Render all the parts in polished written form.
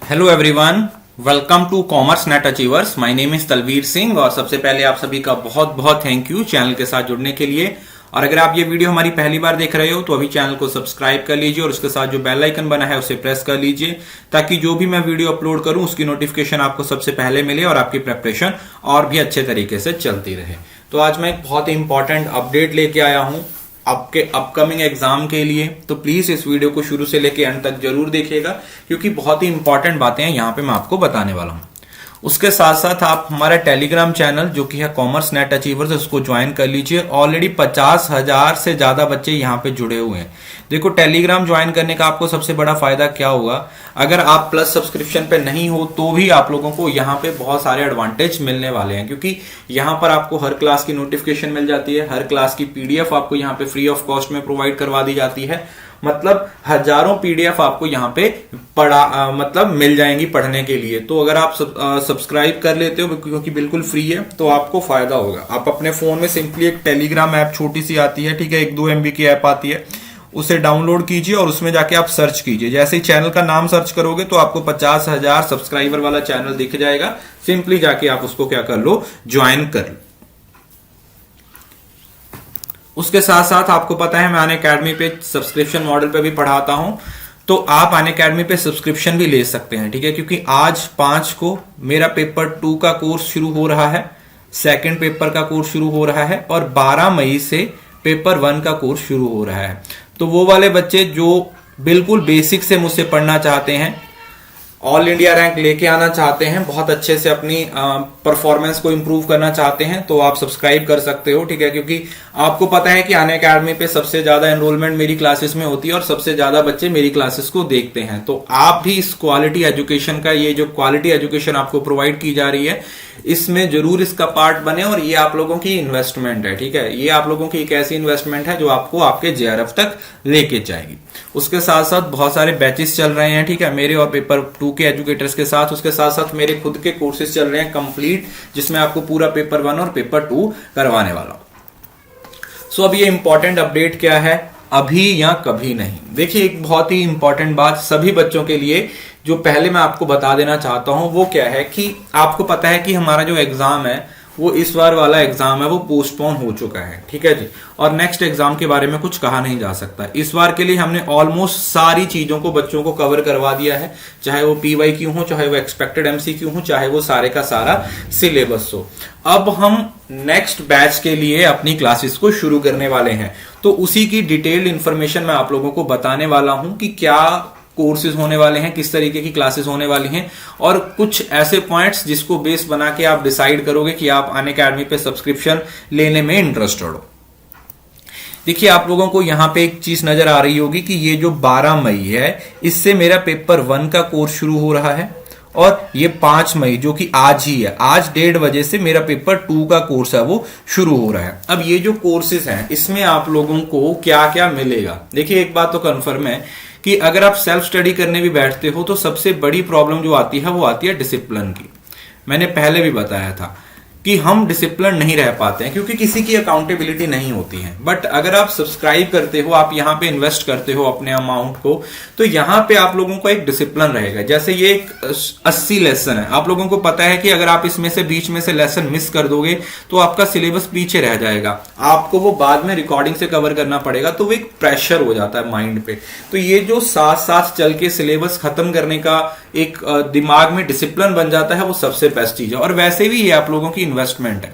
Hello everyone, welcome to commerce net achievers. My name is Talveer Singh और सबसे पहले आप सभी का बहुत बहुत थैंक यू चैनल के साथ जुड़ने के लिए। और अगर आप ये वीडियो हमारी पहली बार देख रहे हो तो अभी चैनल को सब्सक्राइब कर लीजिए और उसके साथ जो बेल आइकन बना है उसे प्रेस कर लीजिए ताकि जो भी मैं वीडियो अपलोड करूं उसकी नोटिफिकेशन आपको सबसे पहले मिले और आपकी प्रिपरेशन और भी अच्छे तरीके से चलती रहे। तो आज मैं एक बहुत ही इंपॉर्टेंट अपडेट लेके आया हूं आपके अपकमिंग एग्जाम के लिए, तो प्लीज इस वीडियो को शुरू से लेकर एंड तक जरूर देखिएगा क्योंकि बहुत ही इंपॉर्टेंट बातें हैं यहां पे मैं आपको बताने वाला हूं। उसके साथ साथ आप हमारा टेलीग्राम चैनल जो कि है कॉमर्स नेट अचीवर्स, उसको ज्वाइन कर लीजिए। ऑलरेडी 50,000 से ज्यादा बच्चे यहाँ पे जुड़े हुए हैं। देखो, टेलीग्राम ज्वाइन करने का आपको सबसे बड़ा फायदा क्या होगा, अगर आप प्लस सब्सक्रिप्शन पे नहीं हो तो भी आप लोगों को यहाँ पे बहुत सारे एडवांटेज मिलने वाले हैं क्योंकि यहाँ पर आपको हर क्लास की नोटिफिकेशन मिल जाती है, हर क्लास की पीडीएफ आपको यहाँ पे फ्री ऑफ कॉस्ट में प्रोवाइड करवा दी जाती है। मतलब हजारों पीडीएफ आपको यहाँ पे मतलब मिल जाएंगी पढ़ने के लिए। तो अगर आप सब्सक्राइब कर लेते हो क्योंकि बिल्कुल फ्री है तो आपको फायदा होगा। आप अपने फोन में सिंपली एक टेलीग्राम ऐप छोटी सी आती है, ठीक है, 1-2 MB की ऐप आती है, उसे डाउनलोड कीजिए और उसमें जाके आप सर्च कीजिए। जैसे ही चैनल का नाम सर्च करोगे तो आपको 50,000 सब्सक्राइबर वाला चैनल दिख जाएगा। सिंपली जाके आप उसको क्या कर लो, ज्वाइन कर लो। उसके साथ साथ आपको पता है मैं अनअकैडमी पे सब्सक्रिप्शन मॉडल पे भी पढ़ाता हूं, तो आप अनअकैडमी पे सब्सक्रिप्शन भी ले सकते हैं, ठीक है, क्योंकि आज 5 को मेरा पेपर 2 का कोर्स शुरू हो रहा है, सेकंड पेपर का कोर्स शुरू हो रहा है और 12 मई से पेपर 1 का कोर्स शुरू हो रहा है। तो वो वाले बच्चे जो बिल्कुल बेसिक से मुझसे पढ़ना चाहते हैं, ऑल इंडिया रैंक लेके आना चाहते हैं, बहुत अच्छे से अपनी परफॉर्मेंस को इंप्रूव करना चाहते हैं, तो आप सब्सक्राइब कर सकते हो, ठीक है, क्योंकि आपको पता है कि अनअकैडमी पे सबसे ज्यादा एनरोलमेंट मेरी क्लासेस में होती है और सबसे ज्यादा बच्चे मेरी क्लासेस को देखते हैं। तो आप भी इस क्वालिटी एजुकेशन का, ये जो क्वालिटी एजुकेशन आपको प्रोवाइड की जा रही है, इसमें जरूर इसका पार्ट बने। और ये आप लोगों की इन्वेस्टमेंट है, ठीक है, ये आप लोगों की एक ऐसी इन्वेस्टमेंट है जो आपको आपके JRF तक लेके जाएगी। उसके साथ साथ बहुत सारे बैचेस चल रहे हैं, ठीक है, मेरे और पेपर 2 के एजुकेटर्स के साथ। उसके साथ साथ मेरे खुद के कोर्सेज चल रहे हैं कंप्लीट, जिसमें आपको पूरा पेपर 1 और पेपर 2 करवाने वाला हूं। सो अब ये इंपॉर्टेंट अपडेट क्या है, अभी या कभी नहीं। देखिए, एक बहुत ही इंपॉर्टेंट बात सभी बच्चों के लिए जो पहले मैं आपको बता देना चाहता हूं वो क्या है कि आपको पता है कि हमारा जो एग्जाम है वो इस बार वाला एग्जाम है वो पोस्टपोन हो चुका है, ठीक है जी, और नेक्स्ट एग्जाम के बारे में कुछ कहा नहीं जा सकता। इस बार के लिए हमने ऑलमोस्ट सारी चीजों को बच्चों को कवर करवा दिया है, चाहे वो PYQ हो, चाहे वो एक्सपेक्टेड MCQ हो, चाहे वो सारे का सारा सिलेबस हो। अब हम नेक्स्ट बैच के लिए अपनी क्लासेस को शुरू करने वाले हैं, तो उसी की डिटेल्ड इंफॉर्मेशन मैं आप लोगों को बताने वाला हूं कि क्या कोर्सेज होने वाले हैं, किस तरीके की क्लासेस होने वाली हैं और कुछ ऐसे पॉइंट्स जिसको बेस बना के आप डिसाइड करोगे कि आप अनअकैडमी पे सब्सक्रिप्शन लेने में इंटरेस्टेड हो। देखिए, आप लोगों को यहां पे एक चीज नजर आ रही होगी कि ये जो 12 मई है इससे मेरा पेपर 1 का कोर्स शुरू हो रहा है और ये 5 मई जो कि आज ही है, आज 1:30 बजे से मेरा पेपर 2 का कोर्स है वो शुरू हो रहा है। अब ये जो कोर्सेज हैं इसमें आप लोगों को क्या क्या मिलेगा, देखिए एक बात तो कंफर्म है कि अगर आप सेल्फ स्टडी करने भी बैठते हो तो सबसे बड़ी प्रॉब्लम जो आती है वो आती है डिसिप्लिन की। मैंने पहले भी बताया था कि हम डिसिप्लिन नहीं रह पाते हैं क्योंकि किसी की अकाउंटेबिलिटी नहीं होती है। बट अगर आप सब्सक्राइब करते हो, आप यहां पे इन्वेस्ट करते हो अपने अमाउंट को, तो यहां पे आप लोगों को एक डिसिप्लिन रहेगा। जैसे ये एक 80 लेसन है, आप लोगों को पता है कि अगर आप इसमें से बीच में से लेसन मिस कर दोगे तो आपका सिलेबस पीछे रह जाएगा, आपको वो बाद में रिकॉर्डिंग से कवर करना पड़ेगा, तो वो एक प्रेशर हो जाता है माइंड पे। तो ये जो साथ साथ चल के सिलेबस खत्म करने का एक दिमाग में डिसिप्लिन बन जाता है, वो सबसे बेस्ट चीज है। और वैसे भी ये आप लोगों की इन्वेस्टमेंट है,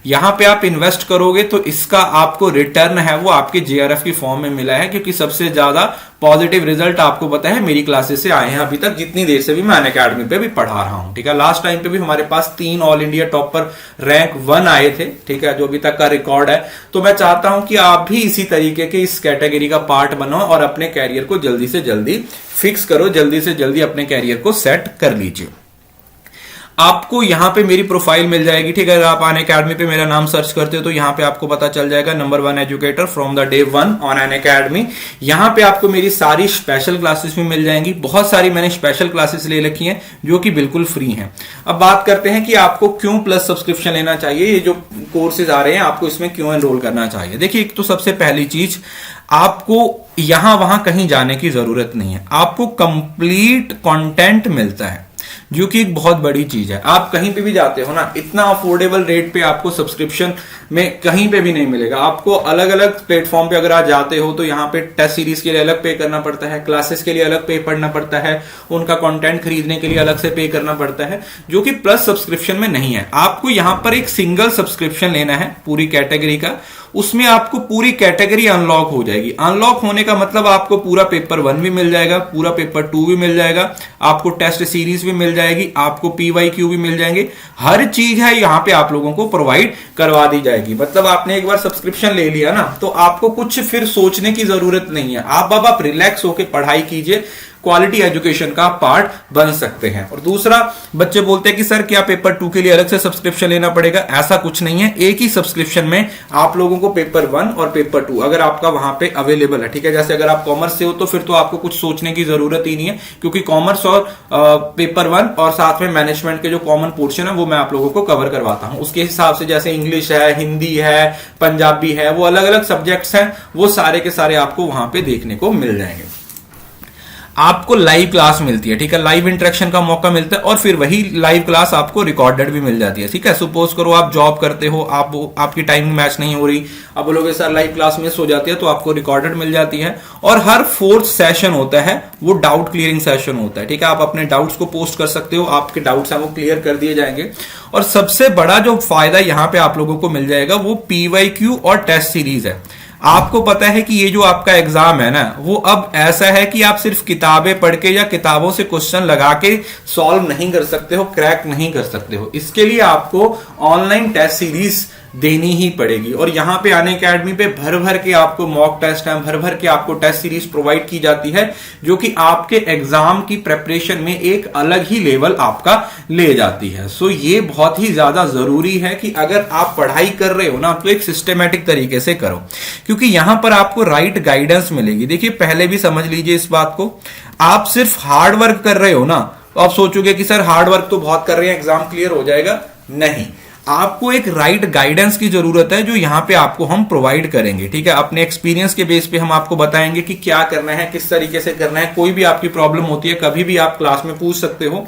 यहां पे आप इन्वेस्ट करोगे तो इसका आपको रिटर्न है वो आपके JRF की फॉर्म में मिला है, क्योंकि सबसे ज्यादा पॉजिटिव रिजल्ट आपको पता है मेरी क्लासेस से आए हैं अभी तक, जितनी देर से भी मैं अनअकैडमी पे भी पढ़ा रहा हूं, ठीक है। लास्ट टाइम पे भी हमारे पास 3 ऑल इंडिया टॉपर रैंक 1 आए थे, ठीक है, जो अभी तक का रिकॉर्ड है। तो मैं चाहता हूं कि आप भी इसी तरीके के इस कैटेगरी का पार्ट बनो और अपने कैरियर को जल्दी से जल्दी फिक्स करो, जल्दी से जल्दी अपने कैरियर को सेट कर लीजिए। आपको यहाँ पे मेरी प्रोफाइल मिल जाएगी, ठीक है। अगर आप अनअकैडमी पे मेरा नाम सर्च करते हो तो यहाँ पे आपको पता चल जाएगा number 1 educator from the day 1 on Unacademy. यहाँ पे आपको मेरी सारी स्पेशल क्लासेस भी मिल जाएंगी। बहुत सारी मैंने स्पेशल क्लासेस ले रखी हैं जो कि बिल्कुल फ्री हैं। अब बात करते हैं कि आपको क्यों प्लस सब्सक्रिप्शन लेना चाहिए, ये जो कोर्सेज आ रहे हैं आपको इसमें क्यों एनरोल करना चाहिए। देखिए, एक तो सबसे पहली चीज, आपको यहां वहां कहीं जाने की जरूरत नहीं है, आपको कंप्लीट कंटेंट मिलता है जो कि एक बहुत बड़ी चीज है। आप कहीं पे भी जाते हो ना, इतना अफोर्डेबल रेट पे आपको सब्सक्रिप्शन में कहीं पे भी नहीं मिलेगा। आपको अलग अलग प्लेटफॉर्म पे अगर आप जाते हो तो यहाँ पे टेस्ट सीरीज के लिए अलग पे करना पड़ता है, क्लासेस के लिए अलग पे करना पड़ता है, उनका कंटेंट खरीदने के लिए अलग से पे करना पड़ता है, जो कि प्लस सब्सक्रिप्शन में नहीं है। आपको यहाँ पर एक सिंगल सब्सक्रिप्शन लेना है पूरी कैटेगरी का, उसमें आपको पूरी कैटेगरी अनलॉक हो जाएगी। अनलॉक होने का मतलब आपको पूरा पेपर 1 भी मिल जाएगा, पूरा पेपर 2 भी मिल जाएगा, आपको टेस्ट सीरीज भी मिल जाएगी, आपको PYQ भी मिल जाएंगे। हर चीज है यहाँ पे आप लोगों को प्रोवाइड करवा दी जाएगी। मतलब आपने एक बार सब्सक्रिप्शन ले लिया ना, तो आपको कुछ फिर सोचने की जरूरत नहीं है। आप रिलैक्स होकर पढ़ाई कीजिए, क्वालिटी एजुकेशन का पार्ट बन सकते हैं। और दूसरा, बच्चे बोलते हैं कि सर क्या पेपर 2 के लिए अलग से सब्सक्रिप्शन लेना पड़ेगा। ऐसा कुछ नहीं है, एक ही सब्सक्रिप्शन में आप लोगों को पेपर 1 और पेपर 2 अगर आपका वहां पे अवेलेबल है, ठीक है। जैसे अगर आप कॉमर्स से हो तो फिर तो आपको कुछ सोचने की जरूरत ही नहीं है, क्योंकि कॉमर्स और पेपर 1 और साथ में मैनेजमेंट के जो कॉमन पोर्शन है वो मैं आप लोगों को कवर करवाता हूं। उसके हिसाब से जैसे इंग्लिश है, हिंदी है, पंजाबी है, वो अलग अलग सब्जेक्ट्स हैं, वो सारे के सारे आपको वहां पे देखने को मिल जाएंगे। आपको लाइव क्लास मिलती है, ठीक है, लाइव इंटरेक्शन का मौका मिलता है, और फिर वही लाइव क्लास आपको रिकॉर्डेड भी मिल जाती है, ठीक है। सपोज करो आप जॉब करते हो, आपकी टाइमिंग मैच नहीं हो रही, अब लोगों के साथ लाइव क्लास मिस हो जाती है तो आपको रिकॉर्डेड मिल जाती है। और हर 4th सेशन होता है वो डाउट क्लियरिंग सेशन होता है, ठीक है। आप अपने डाउट्स को पोस्ट कर सकते हो, आपके डाउट्स हैं वो क्लियर कर दिए जाएंगे। और सबसे बड़ा जो फायदा यहां पे आप लोगों को मिल जाएगा वो PYQ और टेस्ट सीरीज है। आपको पता है कि ये जो आपका एग्जाम है ना, वो अब ऐसा है कि आप सिर्फ किताबें पढ़ के या किताबों से क्वेश्चन लगा के सॉल्व नहीं कर सकते हो, क्रैक नहीं कर सकते हो। इसके लिए आपको ऑनलाइन टेस्ट सीरीज देनी ही पड़ेगी। और यहां पे अनअकैडमी पे भर भर के आपको मॉक टेस्ट है, भर भर के आपको टेस्ट सीरीज प्रोवाइड की जाती है, जो कि आपके एग्जाम की प्रेपरेशन में एक अलग ही लेवल आपका ले जाती है। सो ये बहुत ही ज्यादा जरूरी है कि अगर आप पढ़ाई कर रहे हो ना, तो एक सिस्टमेटिक तरीके से करो, क्योंकि यहां पर आपको राइट गाइडेंस मिलेगी। देखिए, पहले भी समझ लीजिए इस बात को, आप सिर्फ हार्ड वर्क कर रहे हो ना, तो आप सोचोगे कि सर हार्ड वर्क तो बहुत कर रहे हैं, एग्जाम क्लियर हो जाएगा। नहीं, आपको एक राइट गाइडेंस की जरूरत है, जो यहां पे आपको हम प्रोवाइड करेंगे, ठीक है। अपने एक्सपीरियंस के बेस पे हम आपको बताएंगे कि क्या करना है, किस तरीके से करना है। कोई भी आपकी प्रॉब्लम होती है, कभी भी आप क्लास में पूछ सकते हो,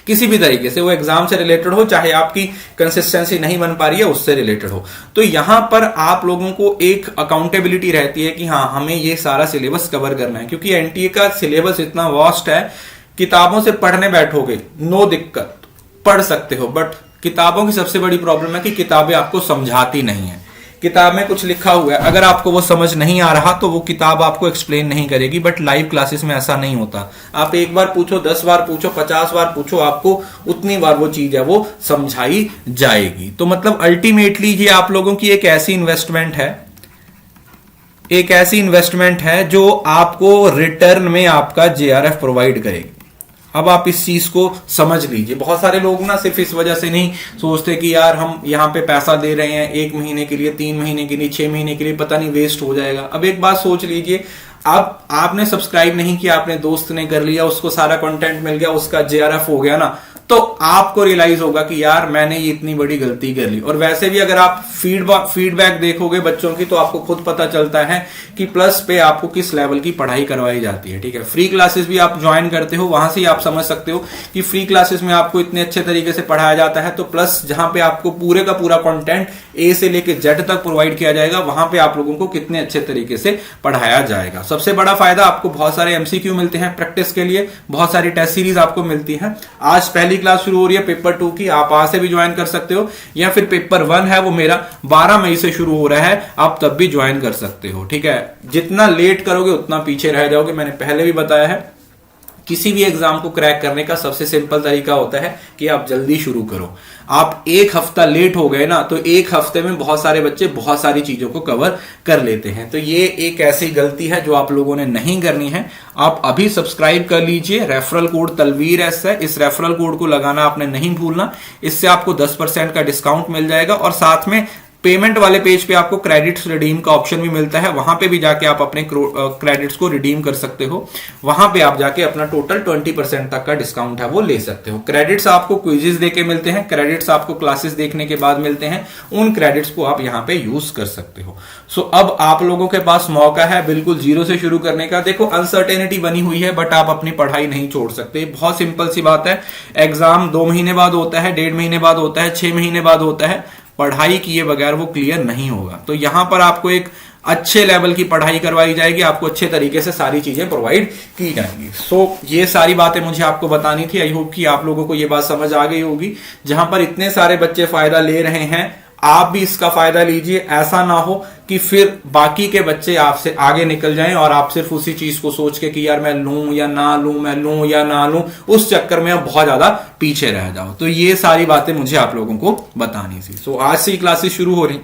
किसी भी तरीके से, वो एग्जाम से रिलेटेड हो, चाहे आपकी कंसिस्टेंसी नहीं बन पा रही है उससे रिलेटेड हो। तो यहां पर आप लोगों को एक अकाउंटेबिलिटी रहती है कि हाँ, हमें ये सारा सिलेबस कवर करना है, क्योंकि एनटीए का सिलेबस इतना वास्ट है। किताबों से पढ़ने बैठोगे नो दिक्कत, पढ़ सकते हो, बट किताबों की सबसे बड़ी प्रॉब्लम है कि किताबें आपको समझाती नहीं है। किताब में कुछ लिखा हुआ है, अगर आपको वो समझ नहीं आ रहा तो वो किताब आपको एक्सप्लेन नहीं करेगी। बट लाइव क्लासेस में ऐसा नहीं होता। आप एक बार पूछो, 10 बार पूछो, 50 बार पूछो, आपको उतनी बार वो चीज है वो समझाई जाएगी। तो मतलब अल्टीमेटली ये आप लोगों की एक ऐसी इन्वेस्टमेंट है जो आपको रिटर्न में आपका JRF प्रोवाइड करेगी। अब आप इस चीज को समझ लीजिए। बहुत सारे लोग ना सिर्फ इस वजह से नहीं सोचते कि यार हम यहाँ पे पैसा दे रहे हैं 1 महीने के लिए, 3 महीने के लिए, 6 महीने के लिए, पता नहीं वेस्ट हो जाएगा। अब एक बात सोच लीजिए, अब आपने सब्सक्राइब नहीं किया, आपने दोस्त ने कर लिया, उसको सारा कंटेंट मिल गया, उसका JRF हो गया ना, तो आपको रियलाइज होगा कि यार मैंने ये इतनी बड़ी गलती कर ली। और वैसे भी अगर आप फीडबैक देखोगे बच्चों की, तो आपको खुद पता चलता है कि प्लस पे आपको किस लेवल की पढ़ाई करवाई जाती है, ठीक है। फ्री क्लासेस भी आप ज्वाइन करते हो, वहां से ही आप समझ सकते हो कि फ्री क्लासेस में आपको इतने अच्छे तरीके से पढ़ाया जाता है। तो प्लस जहां पे आपको पूरे का पूरा कंटेंट A से लेके Z तक प्रोवाइड किया जाएगा, वहां पे आप लोगों को कितने अच्छे तरीके से पढ़ाया जाएगा। सबसे बड़ा फायदा, आपको बहुत सारे MCQ मिलते हैं प्रैक्टिस के लिए, बहुत सारी टेस्ट सीरीज आपको मिलती है। आज पहली क्लास शुरू हो रही है पेपर 2 की, आप आज से भी ज्वाइन कर सकते हो, या फिर पेपर 1 है वो मेरा 12 मई से शुरू हो रहा है, आप तब भी ज्वाइन कर सकते हो, ठीक है। जितना लेट करोगे उतना पीछे रह जाओगे। मैंने पहले भी बताया है किसी भी एग्जाम को क्रैक करने का सबसे सिंपल तरीका होता है कि आप जल्दी शुरू करो। आप एक हफ्ता लेट हो गए ना तो एक हफ्ते में बहुत सारे बच्चे बहुत सारी चीजों को कवर कर लेते हैं। तो ये एक ऐसी गलती है जो आप लोगों ने नहीं करनी है। आप अभी सब्सक्राइब कर लीजिए, रेफरल कोड तलवीर एस है, इस रेफरल कोड को लगाना आपने नहीं भूलना। इससे आपको 10% का डिस्काउंट मिल जाएगा और साथ में पेमेंट वाले पेज पे आपको क्रेडिट्स रिडीम का ऑप्शन भी मिलता है। वहां पे भी जाके आप अपने क्रेडिट्स को रिडीम कर सकते हो। वहां पे आप जाके अपना टोटल 20% तक का डिस्काउंट है वो ले सकते हो। क्रेडिट्स आपको क्विजेस देके मिलते हैं, क्रेडिट्स आपको क्लासेस देखने के बाद मिलते हैं। उन क्रेडिट्स को आप यहां पे यूज कर सकते हो। सो अब आप लोगों के पास मौका है बिल्कुल जीरो से शुरू करने का। देखो अनसर्टेनिटी बनी हुई है बट आप अपनी पढ़ाई नहीं छोड़ सकते। बहुत सिंपल सी बात है। एग्जाम 2 महीने बाद होता है, 1.5 महीने बाद होता है, 6 महीने बाद होता है। पढ़ाई किए बगैर वो क्लियर नहीं होगा। तो यहां पर आपको एक अच्छे लेवल की पढ़ाई करवाई जाएगी, आपको अच्छे तरीके से सारी चीजें प्रोवाइड की जाएंगी। सो ये सारी बातें मुझे आपको बतानी थी। आई होप कि आप लोगों को ये बात समझ आ गई होगी। जहां पर इतने सारे बच्चे फायदा ले रहे हैं, आप भी इसका फायदा लीजिए। ऐसा ना हो कि फिर बाकी के बच्चे आपसे आगे निकल जाएं और आप सिर्फ उसी चीज को सोच के कि यार मैं लूं या ना लूं, मैं लूं या ना लूं, उस चक्कर में आप बहुत ज्यादा पीछे रह जाओ। तो ये सारी बातें मुझे आप लोगों को बतानी थी। सो आज से ही क्लासेस शुरू हो रही,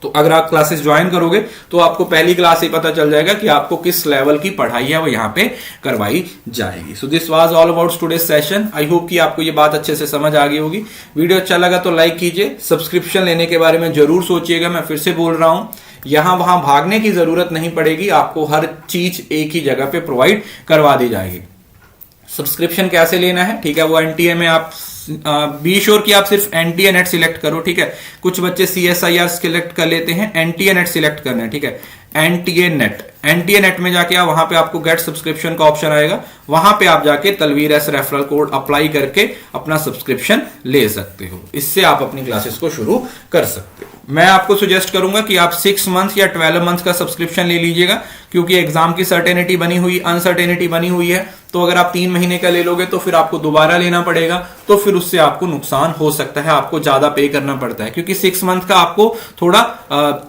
तो अगर आप क्लासेस ज्वाइन करोगे तो आपको पहली क्लास से पता चल जाएगा कि आपको किस लेवल की पढ़ाई है वो यहां पे करवाई जाएगी। So this was all about today's session. I hope कि आपको ये बात अच्छे से समझ आ गई होगी। वीडियो अच्छा लगा तो लाइक कीजिए। सब्सक्रिप्शन लेने के बारे में जरूर सोचिएगा। मैं फिर से बोल रहा हूं, यहां वहां भागने की जरूरत नहीं पड़ेगी। आपको हर चीज एक ही जगह पे प्रोवाइड करवा दी जाएगी। सब्सक्रिप्शन कैसे लेना है, ठीक है, वो एनटीए में आप बी श्योर कि आप सिर्फ एनटीए नेट सिलेक्ट करो। ठीक है, कुछ बच्चे सीएसआईआर सिलेक्ट कर लेते हैं, एनटीए नेट सिलेक्ट करना है। ठीक है, एनटीए नेट में जाके आप वहां पे आपको गेट सब्सक्रिप्शन का ऑप्शन आएगा। वहां पे आप जाके Talveer S referral code apply करके अपना सब्सक्रिप्शन ले सकते हो। इससे आप अपनी क्लासेस को शुरू कर सकते हो। मैं आपको सुजेस्ट करूंगा कि आप 6 मंथ या 12 मंथ का सब्सक्रिप्शन ले लीजिएगा, क्योंकि एग्जाम की सर्टेनिटी बनी हुई, अनसर्टेनिटी बनी हुई है। तो अगर आप 3 महीने का ले लोगे तो फिर आपको दोबारा लेना पड़ेगा, तो फिर उससे आपको नुकसान हो सकता है, आपको ज्यादा पे करना पड़ता है। क्योंकि 6 मंथ का आपको थोड़ा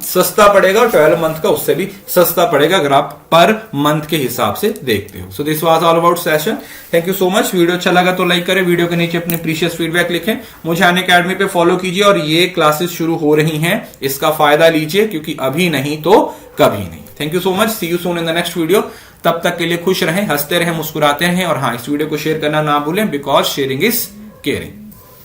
सस्ता पड़ेगा और 12 मंथ का उससे भी सस्ता पड़ेगा अगर आप पर मंथ के हिसाब से देखते हो। So this was all about session. Thank you so much. Video अच्छा लगा तो लाइक करें, वीडियो के नीचे अपनी प्रीशियस फीडबैक लिखें, मुझे अनअकैडमी पे फॉलो कीजिए और ये क्लासेस शुरू हो रही हैं, इसका फायदा लीजिए, क्योंकि अभी नहीं तो कभी नहीं। Thank you so much. See you soon in the next video. तब तक के लिए खुश रहें, हंसते रहें, मुस्कुराते रहें और हाँ, इस वीडियो को शेयर करना ना भूलें, बिकॉज शेयरिंग इज केयरिंग।